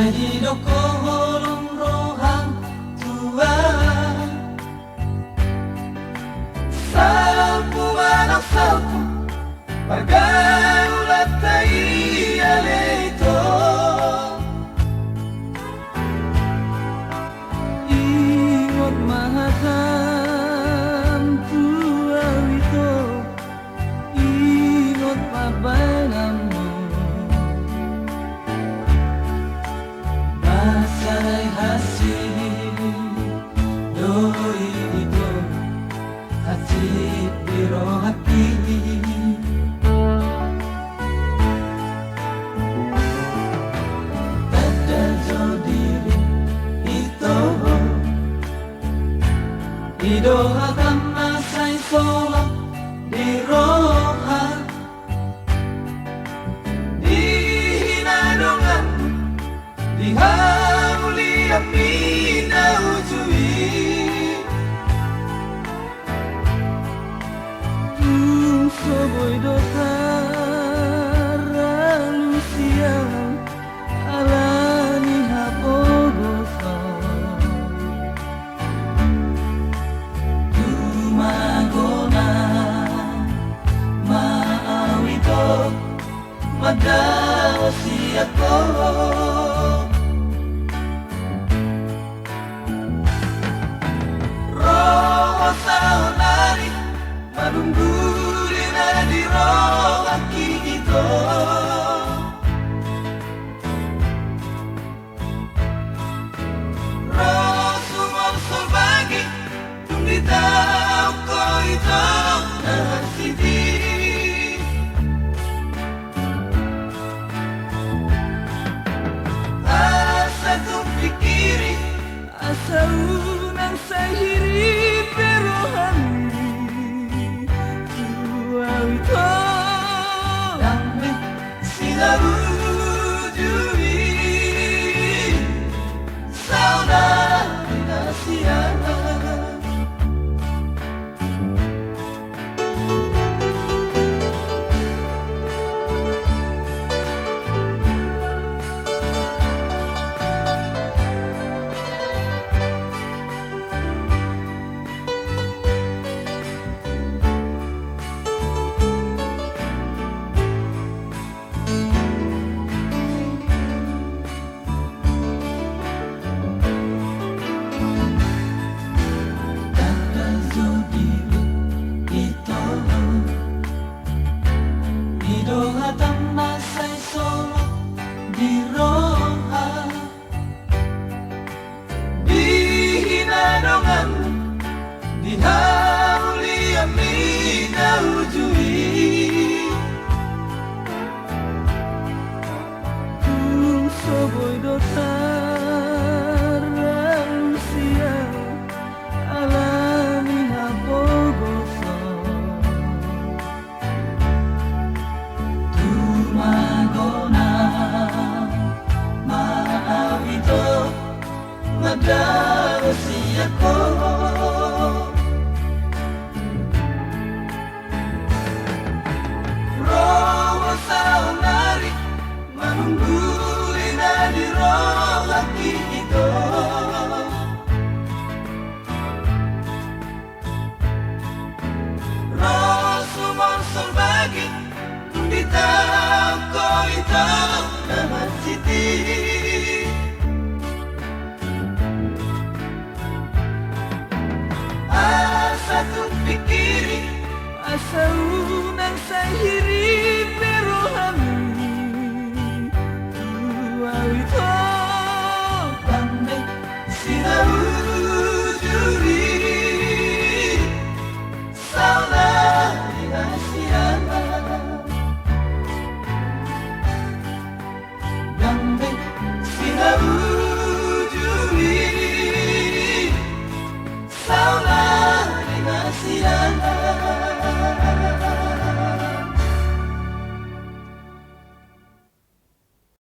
di doko holong rohang tua salpu anak salpu bagai ulat tai aleito ingot mahakam tua itu ingot pabanammu masarai hasil doi itu hati biro hati Idoha kama say sola di roha di hinadongan di hamuli amina ujui soboy dosa ralusia alani hapogoso madawasi ako roho saunari manungguri na di roho aki ito roho sumonsol bagi tumitaw ko ito na sidi Saunang sahiri perohani tua itu damai sinarujui saudara nasiana di hauli amina ujui soboy dosa ralusia alami habogoso tumagona maawito madawasi ako manungguri na di roho aki ito roho sumonsol bagi bitaw ko ito naman siti asa tu'ng pikiri asa unang sahiri